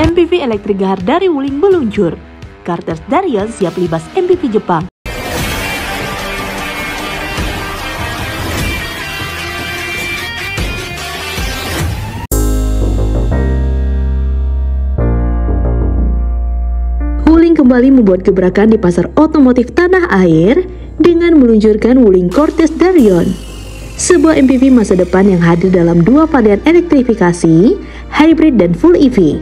MPV elektrik Gahar dari Wuling meluncur. Cortez Darion siap libas MPV Jepang. Wuling kembali membuat gebrakan di pasar otomotif tanah air dengan meluncurkan Wuling Cortez Darion, sebuah MPV masa depan yang hadir dalam dua varian elektrifikasi, hybrid dan full EV.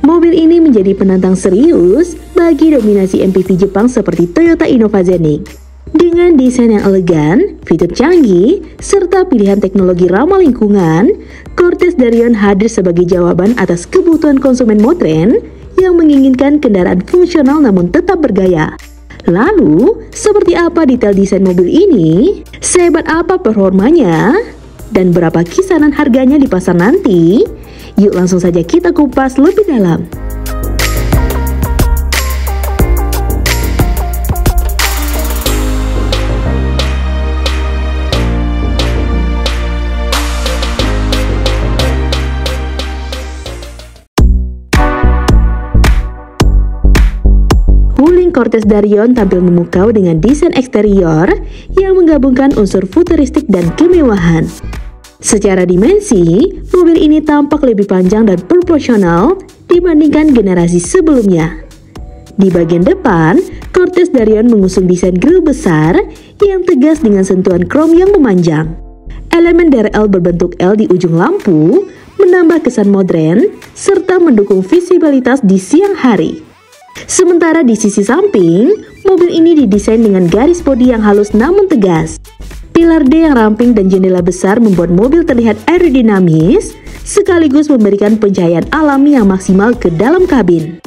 Mobil ini menjadi penantang serius bagi dominasi MPV Jepang seperti Toyota Innova Zenith. Dengan desain yang elegan, fitur canggih, serta pilihan teknologi ramah lingkungan, Cortez Darion hadir sebagai jawaban atas kebutuhan konsumen modern yang menginginkan kendaraan fungsional namun tetap bergaya. Lalu, seperti apa detail desain mobil ini? Sehebat apa performanya? Dan berapa kisaran harganya di pasar nanti? Yuk langsung saja kita kupas lebih dalam. Wuling Cortez Darion tampil memukau dengan desain eksterior yang menggabungkan unsur futuristik dan kemewahan. Secara dimensi, mobil ini tampak lebih panjang dan proporsional dibandingkan generasi sebelumnya. Di bagian depan, Cortez Darion mengusung desain grill besar yang tegas dengan sentuhan krom yang memanjang. Elemen DRL berbentuk L di ujung lampu menambah kesan modern serta mendukung visibilitas di siang hari. Sementara di sisi samping, mobil ini didesain dengan garis bodi yang halus namun tegas. Pilar D yang ramping dan jendela besar membuat mobil terlihat aerodinamis, sekaligus memberikan pencahayaan alami yang maksimal ke dalam kabin.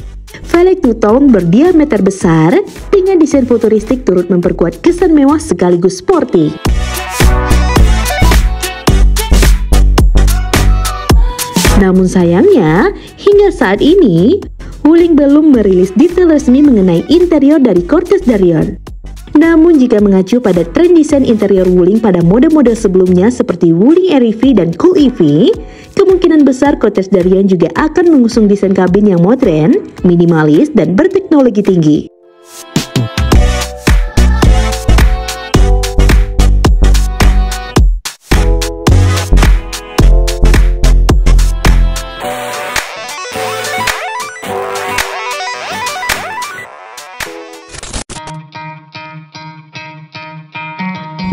Velg two-tone berdiameter besar dengan desain futuristik turut memperkuat kesan mewah sekaligus sporty. Namun sayangnya, hingga saat ini, Wuling belum merilis detail resmi mengenai interior dari Cortez Darion. Namun jika mengacu pada tren desain interior Wuling pada mode-mode sebelumnya seperti Wuling Air-EV dan Cool EV, kemungkinan besar Cortez Darion juga akan mengusung desain kabin yang modern, minimalis, dan berteknologi tinggi.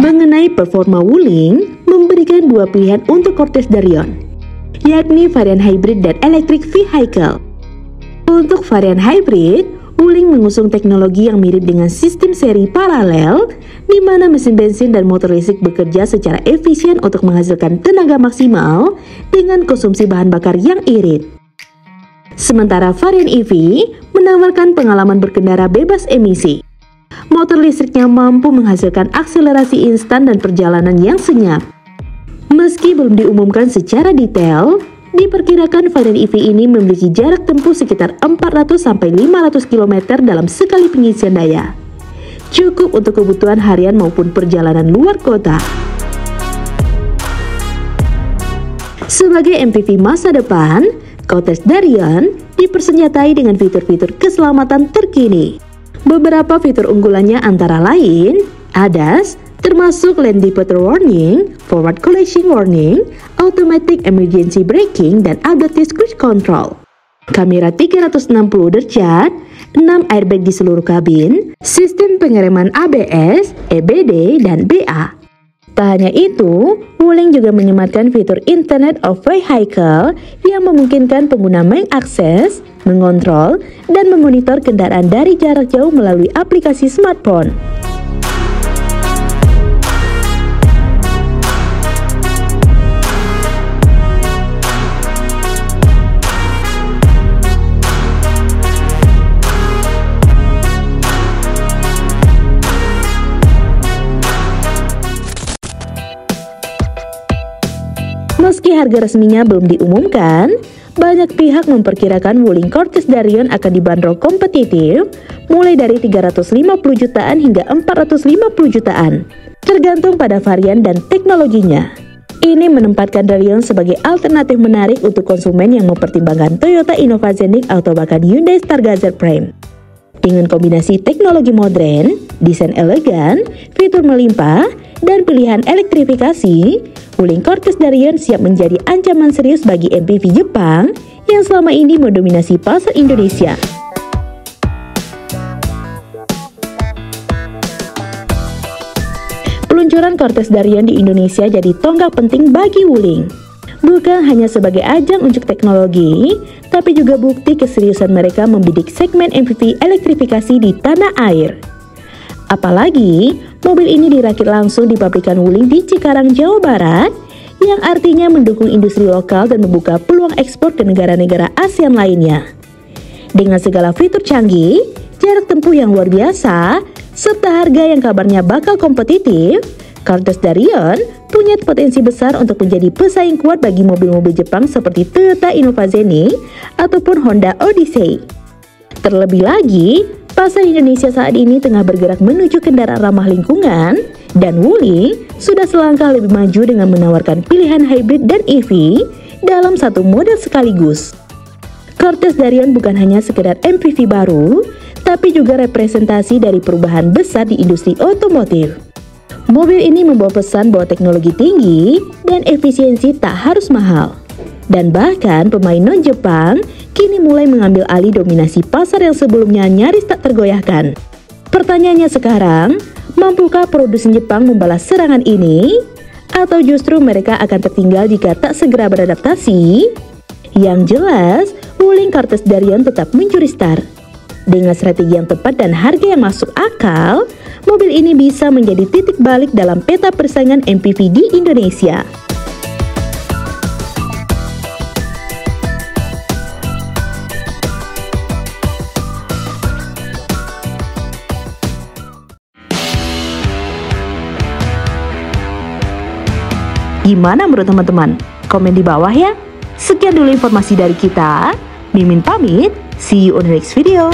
Mengenai performa Wuling, memberikan dua pilihan untuk Cortez Darion, yakni varian hybrid dan electric vehicle. Untuk varian hybrid, Wuling mengusung teknologi yang mirip dengan sistem seri paralel, di mana mesin bensin dan motor listrik bekerja secara efisien untuk menghasilkan tenaga maksimal dengan konsumsi bahan bakar yang irit. Sementara varian EV menawarkan pengalaman berkendara bebas emisi. Motor listriknya mampu menghasilkan akselerasi instan dan perjalanan yang senyap. Meski belum diumumkan secara detail, diperkirakan varian EV ini memiliki jarak tempuh sekitar 400-500 km dalam sekali pengisian daya. Cukup untuk kebutuhan harian maupun perjalanan luar kota. Sebagai MPV masa depan, Cortez Darion dipersenjatai dengan fitur-fitur keselamatan terkini. Beberapa fitur unggulannya antara lain ADAS, termasuk Lane Departure Warning, Forward Collision Warning, Automatic Emergency Braking, dan Adaptive Cruise Control. Kamera 360 derajat, 6 airbag di seluruh kabin, sistem pengereman ABS, EBD, dan BA. Tak hanya itu, Wuling juga menyematkan fitur Internet of Vehicle yang memungkinkan pengguna mengakses, mengontrol, dan memonitor kendaraan dari jarak jauh melalui aplikasi smartphone. Meski harga resminya belum diumumkan, banyak pihak memperkirakan Wuling Cortez Darion akan dibanderol kompetitif mulai dari 350 jutaan hingga 450 jutaan, tergantung pada varian dan teknologinya. Ini menempatkan Darion sebagai alternatif menarik untuk konsumen yang mempertimbangkan Toyota Innova Zenith atau bahkan Hyundai Stargazer Prime. Dengan kombinasi teknologi modern, desain elegan, fitur melimpah, dan pilihan elektrifikasi, Wuling Cortez Darion siap menjadi ancaman serius bagi MPV Jepang yang selama ini mendominasi pasar Indonesia. Peluncuran Cortez Darion di Indonesia jadi tonggak penting bagi Wuling. Bukan hanya sebagai ajang unjuk teknologi, tapi juga bukti keseriusan mereka membidik segmen MPV elektrifikasi di tanah air. Apalagi, mobil ini dirakit langsung di pabrikan Wuling di Cikarang, Jawa Barat, yang artinya mendukung industri lokal dan membuka peluang ekspor ke negara-negara ASEAN lainnya. Dengan segala fitur canggih, jarak tempuh yang luar biasa, serta harga yang kabarnya bakal kompetitif, Cortez Darion punya potensi besar untuk menjadi pesaing kuat bagi mobil-mobil Jepang seperti Toyota Innova Zenith ataupun Honda Odyssey. Terlebih lagi, pasar Indonesia saat ini tengah bergerak menuju kendaraan ramah lingkungan, dan Wuling sudah selangkah lebih maju dengan menawarkan pilihan hybrid dan EV dalam satu model sekaligus. Cortez Darion bukan hanya sekedar MPV baru, tapi juga representasi dari perubahan besar di industri otomotif. Mobil ini membawa pesan bahwa teknologi tinggi dan efisiensi tak harus mahal. Dan bahkan pemain non-Jepang kini mulai mengambil alih dominasi pasar yang sebelumnya nyaris tak tergoyahkan. Pertanyaannya sekarang, mampukah produsen Jepang membalas serangan ini? Atau justru mereka akan tertinggal jika tak segera beradaptasi? Yang jelas, Wuling Cortez Darion tetap mencuri start. Dengan strategi yang tepat dan harga yang masuk akal, mobil ini bisa menjadi titik balik dalam peta persaingan MPV di Indonesia. Gimana menurut teman-teman? Komen di bawah ya. Sekian dulu informasi dari kita. Mimin pamit, see you on the next video.